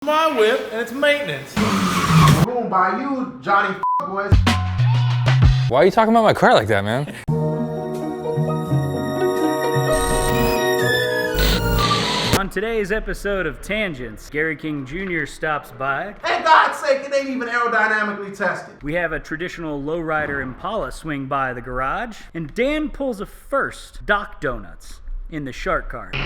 My whip and it's maintenance. Boom by you, Johnny boys. Why are you talking about my car like that, man? On today's episode of Tangents, Gary King Jr. stops by. For God's sake, it ain't even aerodynamically tested. We have a traditional Lowrider Impala swing by the garage, and Dan pulls a first Doc Donuts in the shark cart.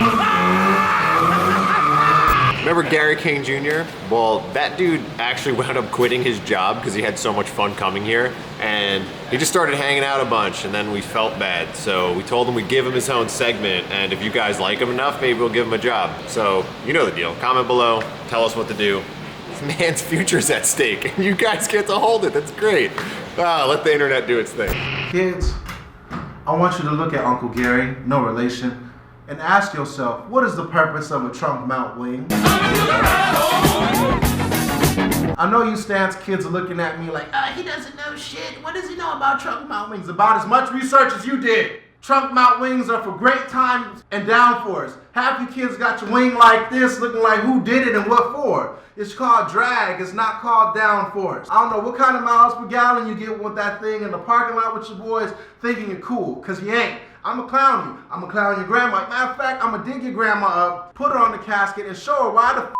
Remember Gary King Jr.? Well, that dude actually wound up quitting his job because he had so much fun coming here, and he just started hanging out a bunch, and then we felt bad. So we told him we'd give him his own segment, and if you guys like him enough, maybe we'll give him a job. So you know the deal. Comment below, tell us what to do. This man's future's at stake, and you guys get to hold it. That's great. Let the internet do its thing. Kids, I want you to look at Uncle Gary, no relation, and ask yourself, what is the purpose of a trunk mount wing? I know you stance kids are looking at me like, he doesn't know shit. What does he know about trunk mount wings? About as much research as you did. Trunk mount wings are for great times and downforce. Half you kids got your wing like this, looking like who did it and what for. It's called drag, it's not called downforce. I don't know what kind of miles per gallon you get with that thing in the parking lot with your boys thinking you're cool, cause you ain't. I'ma clown you. I'ma clown your grandma. Matter of fact, I'ma dig your grandma up, put her on the casket, and show her why the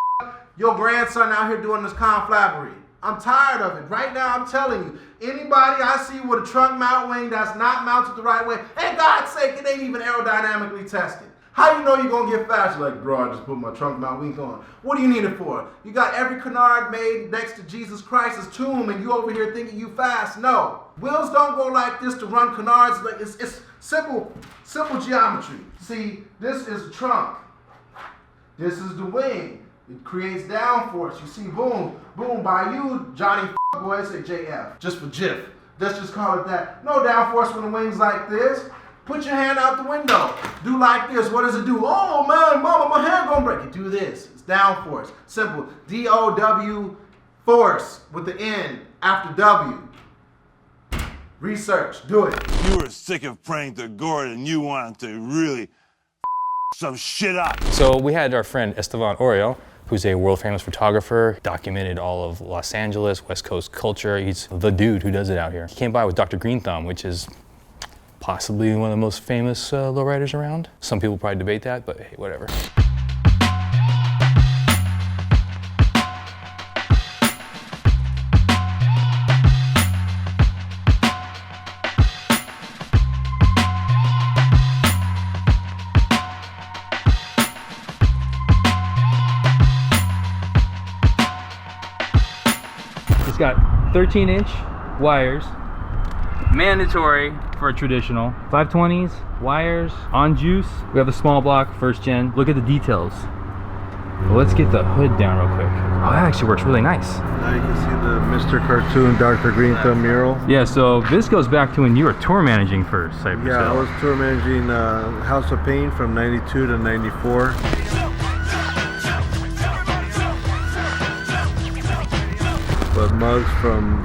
your grandson out here doing this conflabbery. I'm tired of it. Right now, I'm telling you, anybody I see with a trunk mount wing that's not mounted the right way, for God's sake, it ain't even aerodynamically tested. How you know you're gonna get fast? You're like, bro, I just put my trunk mount wings on. What do you need it for? You got every canard made next to Jesus Christ's tomb and you over here thinking you fast. No. Wheels don't go like this to run canards. Like it's simple geometry. See, this is a trunk. This is the wing. It creates downforce. You see, boom, boom by you, Johnny boy, say JF, just for Jiff. Let's just call it that. No downforce when the wing's like this. Put your hand out the window. Do like this. What does it do? Oh man, mama, my hand gonna break it. Do this. It's downforce. Simple. D-O-W force with the N after W. Research. Do it. You were sick of praying to Gordon. You wanted to really some shit up. So we had our friend Esteban Oriol, who's a world famous photographer, documented all of Los Angeles, West Coast culture. He's the dude who does it out here. He came by with Dr. Green Thumb, which is possibly one of the most famous lowriders around. Some people probably debate that, but hey, whatever. It's got 13-inch wires, mandatory for a traditional. 520s, wires, on juice. We have the small block, first gen. Look at the details. Well, let's get the hood down real quick. Oh, that actually works really nice. Now you can see the Mr. Cartoon Dr. Green Thumb mural. Yeah, so this goes back to when you were tour managing for Cypress Yeah, I Hill. was tour managing House of Pain from 92 to 94. But Muggs from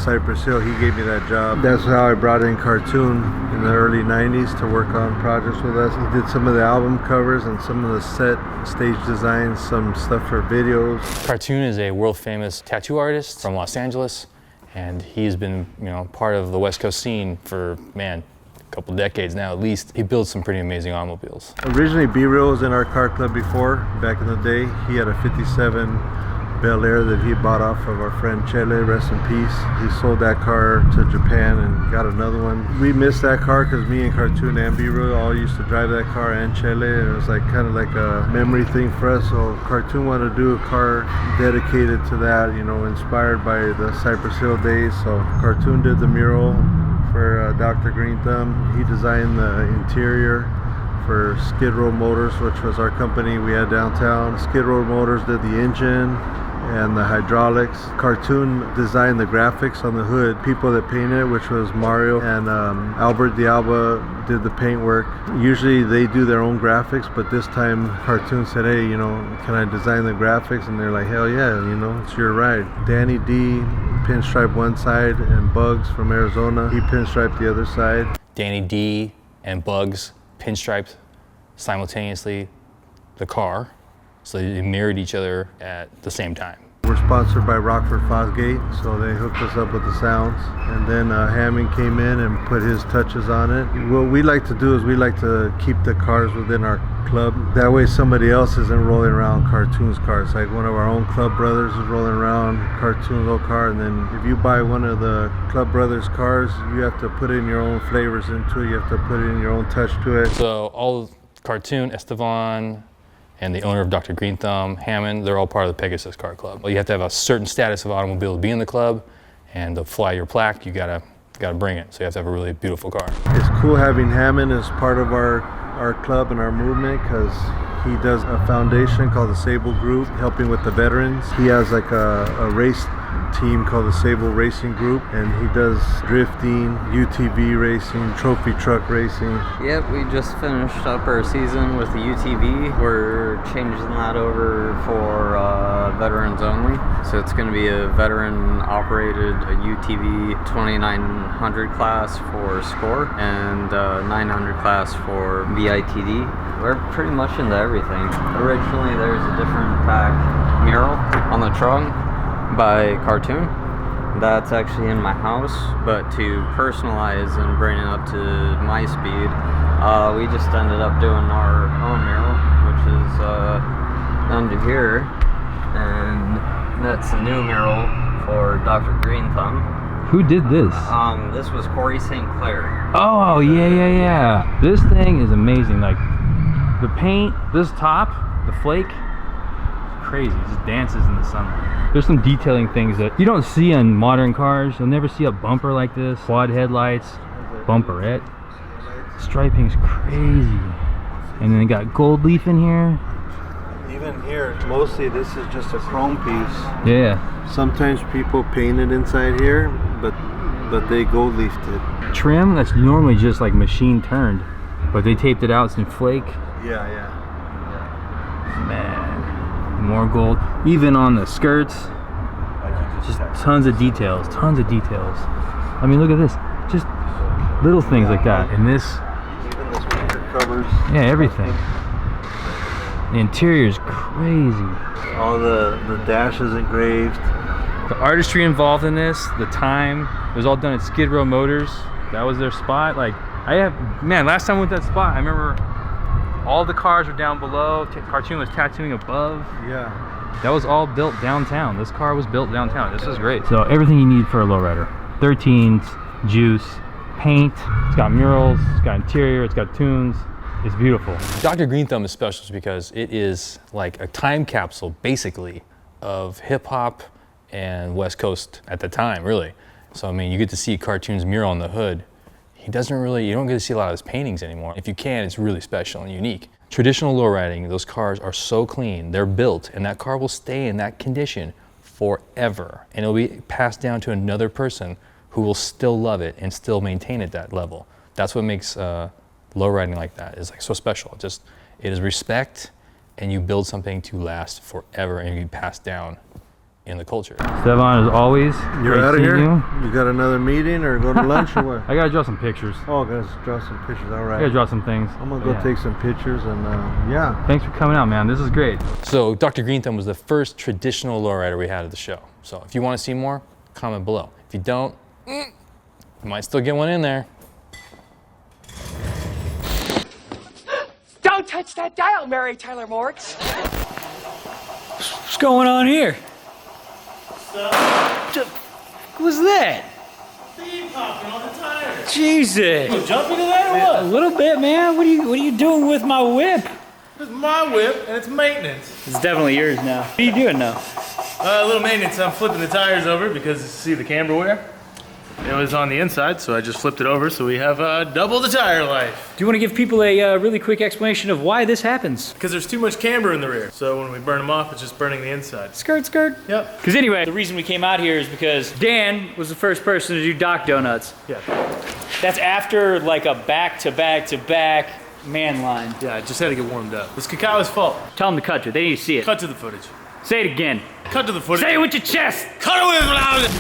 Cypress Hill, he gave me that job. That's how I brought in Cartoon in the early 90s to work on projects with us. He did some of the album covers and some of the set stage designs, some stuff for videos. Cartoon is a world famous tattoo artist from Los Angeles, and he's been, part of the West Coast scene for, man, a couple decades now at least. He builds some pretty amazing automobiles. Originally, B-Real was in our car club before, back in the day. He had a 57 Bel Air that he bought off of our friend Chele, rest in peace. He sold that car to Japan and got another one. We missed that car because me and Cartoon and B-Real all used to drive that car, and Chele. It was like kind of like a memory thing for us. So Cartoon wanted to do a car dedicated to that, inspired by the Cypress Hill days. So Cartoon did the mural for Dr. Green Thumb. He designed the interior for Skid Row Motors, which was our company we had downtown. Skid Row Motors did the engine and the hydraulics. Cartoon designed the graphics on the hood. People that painted it, which was Mario and Albert D'Alba, did the paint work. Usually they do their own graphics, but this time Cartoon said, hey, can I design the graphics? And they're like, hell yeah, it's your ride. Danny D pinstriped one side, and Bugs from Arizona, he pinstriped the other side. Danny D and Bugs pinstriped simultaneously the car. So they mirrored each other at the same time. We're sponsored by Rockford Fosgate, so they hooked us up with the sounds. And then Hammond came in and put his touches on it. What we like to do is we like to keep the cars within our club. That way somebody else isn't rolling around cartoons cars. Like one of our own club brothers is rolling around cartoons old car, and then if you buy one of the club brothers cars, you have to put in your own flavors into it. You have to put in your own touch to it. So all cartoon, Estevan, and the owner of Dr. Green Thumb, Hammond, they're all part of the Pegasus Car Club. Well, you have to have a certain status of automobile to be in the club, and to fly your plaque, you gotta bring it. So you have to have a really beautiful car. It's cool having Hammond as part of our club and our movement, because he does a foundation called the Sable Group, helping with the veterans. He has like a race team called the Sable Racing Group, and he does drifting, UTV racing, trophy truck racing. Yep, we just finished up our season with the UTV. We're changing that over for veterans only. So it's going to be a veteran-operated UTV 2900 class for SCORE and 900 class for VITD. We're pretty much into everything. Originally, there's a different pack mural on the trunk by Cartoon. That's actually in my house, but to personalize and bring it up to my speed, we just ended up doing our own mural, which is under here, and that's a new mural for Dr. Green Thumb. Who did this? This was Corey St. Clair. Oh, yeah. This thing is amazing. Like, the paint, this top, the flake, crazy. It just dances in the sunlight. There's some detailing things that you don't see on modern cars. You'll never see a bumper like this. Quad headlights, bumperette. Striping's crazy. And then they got gold leaf in here. Even here, mostly this is just a chrome piece. Yeah. Sometimes people paint it inside here, but they gold leafed it. Trim, that's normally just like machine turned, but they taped it out, it's in flake. Yeah. Man, more gold. Even on the skirts, just tons of details. I mean, look at this. Just little things like that. And this, Even the speaker covers. yeah, everything. The interior's crazy. All the dash is engraved. The artistry involved in this, the time, it was all done at Skid Row Motors. That was their spot. Like, last time I went to that spot, I remember all the cars were down below. Cartoon was tattooing above. Yeah. That was all built downtown. This car was built downtown. This is great. So everything you need for a lowrider. 13s, juice, paint. It's got murals, it's got interior, it's got tunes. It's beautiful. Dr. Green Thumb is special because it is like a time capsule, basically, of hip hop and West Coast at the time, really. So, I mean, you get to see Cartoon's mural on the hood. You don't get to see a lot of his paintings anymore. If you can, it's really special and unique. Traditional lowriding, those cars are so clean, they're built, and that car will stay in that condition forever. And it'll be passed down to another person who will still love it and still maintain it that level. That's what makes lowriding like that is like so special. It is respect, and you build something to last forever and be passed down in the culture. Stevan, as always, You're out of here? You got another meeting or go to lunch or what? I gotta draw some pictures. Oh, guys, draw some pictures. All right. I gotta draw some things. I'm gonna go take some pictures and yeah. Thanks for coming out, man. This is great. So Dr. Green Thumb was the first traditional lowrider we had at the show. So if you want to see more, comment below. If you don't, you might still get one in there. Don't touch that dial, Mary Tyler Moritz. What's going on here? What was that? Speed popping on the tires. Jesus. You jumping to that or what? A little bit, man. What are you doing with my whip? It's my whip and it's maintenance. It's definitely yours now. What are you doing now? A little maintenance. I'm flipping the tires over because see the camber wear? It was on the inside, so I just flipped it over so we have double the tire life. Do you want to give people a really quick explanation of why this happens? Because there's too much camber in the rear. So when we burn them off, it's just burning the inside. Skirt. Yep. Because anyway, the reason we came out here is because Dan was the first person to do Doc Donuts. Yeah. That's after like a back-to-back man line. Yeah, I just had to get warmed up. It's Kakai's fault. Tell them to cut to it. They need to see it. Cut to the footage. Say it again. Cut to the footage. Say it with your chest. Cut it with loud.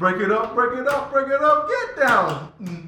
Break it up, break it up, break it up, get down.